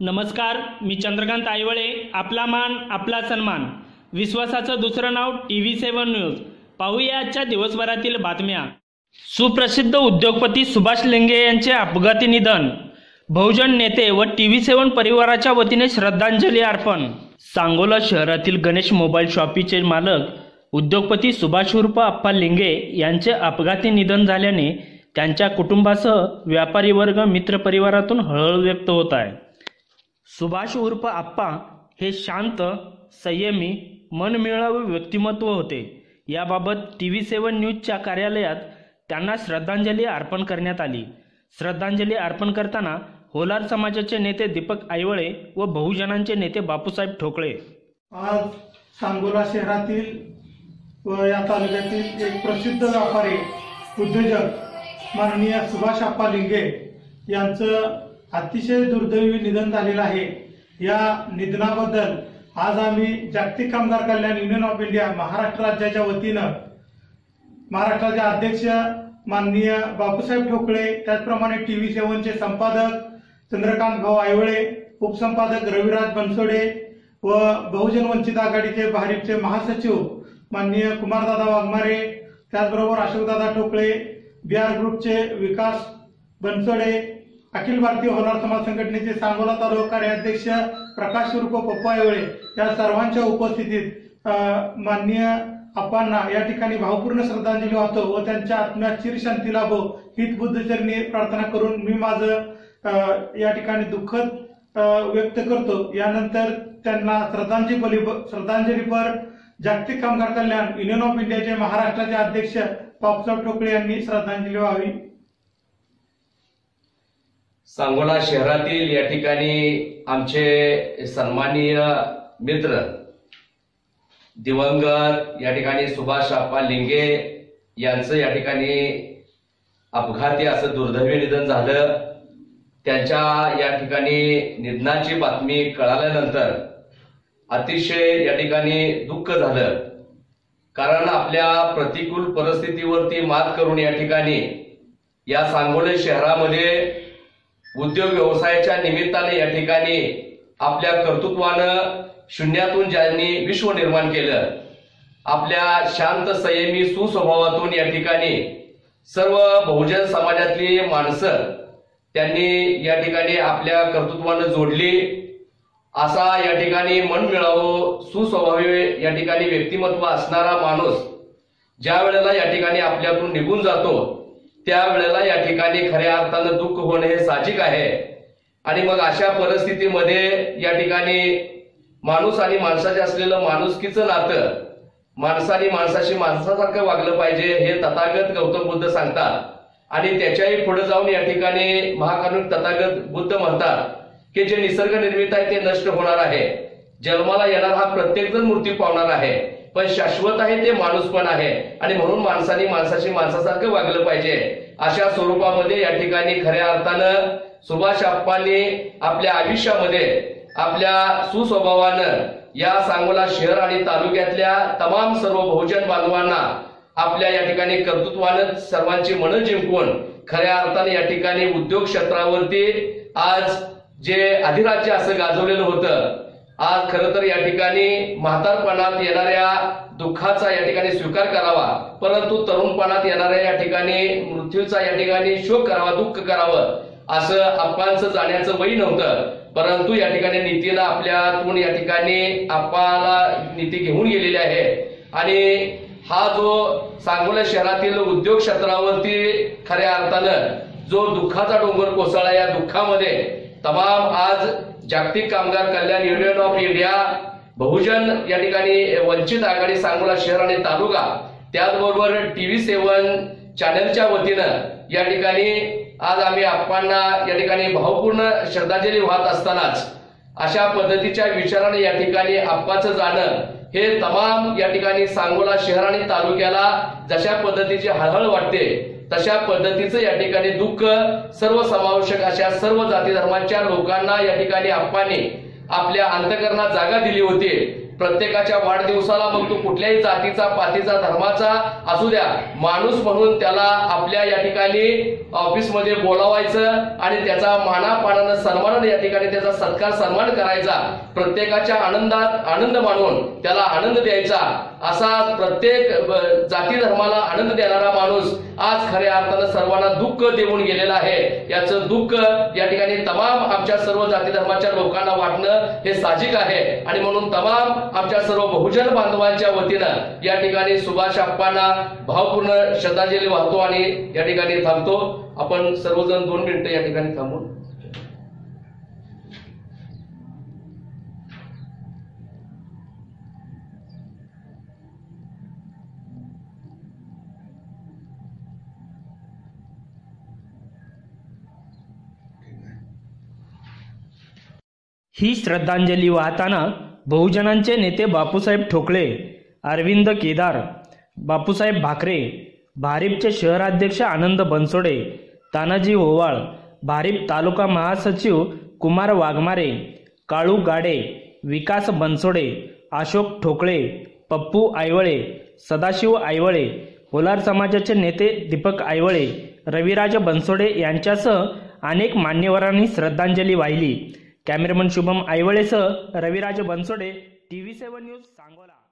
नमस्कार, मी चंद्रकांत आईवळे. आपला मान आपला सन्मान, विश्वासाचं दुसरं नाव TV7 न्यूज. पाहूया आजच्या दिवसभरातील बातम्या. सुप्रसिद्ध उद्योगपती सुभाष लिंगे यांचे अपघाती निधन. बहुजन नेते व TV7 परिवाराच्या वतीने श्रद्धांजली अर्पण. सांगोला शहरातील गणेश मोबाईल शॉपीचे मालक उद्योगपती सुभाष उर्फ आप्पा लिंगे यांचे अपघाती निधन झाल्याने त्यांच्या कुटुंबासह व्यापारी वर्ग, मित्रपरिवारातून हळहळ व्यक्त होत आहे. सुभाष उर्फ आप्पा हे शांत, संयमी, मनमिळावू व्यक्तिमत्व होते. याबाबत TV7 न्यूजच्या कार्यालयात त्यांना श्रद्धांजली अर्पण करण्यात आली. श्रद्धांजली अर्पण करताना होलार समाजाचे नेते दीपक आईवळे व बहुजनांचे नेते बापूसाहेब ठोकळे. आज सांगोला शहरातील व या तालुक्यातील एक प्रसिद्ध व्यापारी उद्योजक माननीय सुभाष आप्पा लिंगे यांचं अतिशय दुर्दैवी निधन झालेलं आहे. या निधनाबद्दल आज आम्ही जागतिक कामगार कल्याण युनियन ऑफ इंडिया महाराष्ट्र राज्याच्या वतीनं महाराष्ट्राचे अध्यक्ष माननीय बापूसाहेब ठोकळे, त्याचप्रमाणे TV7 चे संपादक चंद्रकांत भाऊ आईवळे, उपसंपादक रविराज बनसोडे व बहुजन वंचित आघाडीचे भारिपचे महासचिव माननीय कुमारदादा वाघमारे, त्याचबरोबर अशोकदादा ठोकळे, BR ग्रुपचे विकास बनसोडे, अखिल भारतीय होलार समाज संघटनेचे सांगोला तालुका कार्याध्यक्ष प्रकाश उर्फ पप्पा आईवळे या सर्वांच्या उपस्थितीत माननीय आप्पांना या ठिकाणी भावपूर्ण श्रद्धांजली वाहतो व त्यांच्या आत्म्यास चिरशांती लाभो हीच बुद्धचरणी प्रार्थना करून मी माझं या ठिकाणी दुःखद व्यक्त करतो. यानंतर त्यांना श्रद्धांजलीपर जागतिक कामगार कल्याण युनियन ऑफ इंडियाचे महाराष्ट्राचे अध्यक्ष बापूसाहेब ठोकळे यांनी श्रद्धांजली व्हावी. सांगोला शहरातील या ठिकाणी आमचे सन्माननीय मित्र दिवंगत या ठिकाणी सुभाष आप्पा लिंगे यांचं या ठिकाणी अपघाती असं दुर्दैवी निधन झालं. त्यांच्या या ठिकाणी निधनाची बातमी कळाल्यानंतर अतिशय या ठिकाणी दुःख झालं. कारण आपल्या प्रतिकूल परिस्थितीवरती मात करून या ठिकाणी या सांगोला शहरामध्ये उद्योग व्यवसायाच्या निमित्ताने या ठिकाणी आपल्या कर्तृत्वानं शून्यातून ज्यांनी विश्व निर्माण केलं, आपल्या शांत, संयमी, सुस्वभावातून या ठिकाणी सर्व बहुजन समाजातली माणसं त्यांनी या ठिकाणी आपल्या कर्तृत्वानं जोडली. असा या ठिकाणी मनमिळावू, सुस्वभावी या ठिकाणी व्यक्तिमत्व असणारा माणूस ज्या वेळेला या ठिकाणी आपल्यातून निघून जातो त्यावेळेला या ठिकाणी खऱ्या अर्थानं दुःख होणे हे साहजिक आहे. आणि मग अशा परिस्थितीमध्ये या ठिकाणी माणूस आणि माणसाचे असलेलं माणुसकीचं नातं, माणसाने माणसाशी माणसासारखं वागलं पाहिजे हे तथागत गौतम बुद्ध सांगतात. आणि त्याच्याही पुढे जाऊन या ठिकाणी महाकारुणिक तथागत बुद्ध म्हणतात की जे निसर्ग निर्मित आहे ते नष्ट होणार आहे. जन्माला येणार हा प्रत्येक जण मृत्यू पावणार आहे, पण शाश्वत आहे ते माणूस पण आहे. आणि म्हणून माणसाने माणसाशी माणसासारखं वागलं पाहिजे. अशा स्वरूपामध्ये या ठिकाणी खऱ्या अर्थानं सुभाष आप्पांनी आपल्या आयुष्यामध्ये आपल्या सुस्वभावानं या सांगोला शहर आणि तालुक्यातल्या तमाम सर्व बहुजन बांधवांना आपल्या या ठिकाणी कर्तृत्वानं सर्वांची मनं जिंकून खऱ्या अर्थाने या ठिकाणी उद्योग क्षेत्रावरती आज जे अधिराज्य असं गाजवलेलं होतं, आज खरं तर या ठिकाणी म्हातारपणात येणाऱ्या दुःखाचा या ठिकाणी स्वीकार करावा, परंतु तरुणपणात येणाऱ्या या ठिकाणी मृत्यूचा या ठिकाणी शोक करावा, दुःख करावं असं आप्पांचं जाण्याचं वय नव्हतं. परंतु या ठिकाणी नीतीनं आपल्यातून या ठिकाणी आप्पाला नीती घेऊन गेलेली आहे. आणि हा जो सांगोला शहरातील उद्योग क्षेत्रावरती खऱ्या अर्थानं जो दुःखाचा डोंगर कोसळला, या दुःखामध्ये तमाम आज जागतिक कामगार कल्याण युनियन ऑफ इंडिया, बहुजन या ठिकाणी वंचित आघाडी सांगोला शहर आणि तालुका, त्याचबरोबर TV7 चॅनलच्या वतीनं या ठिकाणी आज आम्ही आप्पांना या ठिकाणी भावपूर्ण श्रद्धांजली वाहत असतानाच अशा पद्धतीच्या विचाराने या ठिकाणी आप्पाचं जाणं हे तमाम या ठिकाणी सांगोला शहर आणि तालुक्याला जशा पद्धतीची हळहळ वाटते तशा पद्धतीचं या ठिकाणी दुःख सर्व समावेशक अशा सर्व जाती धर्माच्या लोकांना या ठिकाणी आप्पांनी आपल्या अंतःकरणात जागा दिली होती. प्रत्येकाच्या वाढदिवसाला मग तो कुठल्याही जातीचा, पातीचा, धर्माचा असू द्या, माणूस म्हणून त्याला आपल्या या ठिकाणी ऑफिसमध्ये बोलावायचं आणि त्याचा मानापानानं सन्मानानं या ठिकाणी त्याचा सत्कार सन्मान करायचा, प्रत्येकाच्या आनंदात आनंद मानून त्याला आनंद द्यायचा, असा प्रत्येक जाती धर्माला आनंद देणारा माणूस आज खऱ्या अर्थानं सर्वांना दुःख देऊन गेलेला आहे. याचं दुःख या ठिकाणी तमाम आमच्या सर्व जाती धर्माच्या लोकांना वाटणं हे साहजिक आहे आणि म्हणून तमाम आमच्या सर्व बहुजन बांधवांच्या वतीनं या ठिकाणी सुभाष आप्पांना भावपूर्ण श्रद्धांजली वाहतो आणि या ठिकाणी थांबतो. आपण सर्वजण 2 मिनिटं या ठिकाणी थांबून ही श्रद्धांजली वाहताना बहुजनांचे नेते बापूसाहेब ठोकळे, अरविंद केदार, बापूसाहेब भाकरे, भारिपचे शहराध्यक्ष आनंद बनसोडे, तानाजी ओवाळ, भारिप तालुका महासचिव कुमार वाघमारे, काळू गाडे, विकास बनसोडे, अशोक ठोकळे, पप्पू आयवळे, सदाशिव आयवळे, होलार समाजाचे नेते दीपक आयवळे, रविराज बनसोडे यांच्यासह अनेक मान्यवरांनी श्रद्धांजली वाहिली. कॅमेरामन शुभम आयवळेसह रविराज बनसोडे, TV7 न्यूज, सांगोला.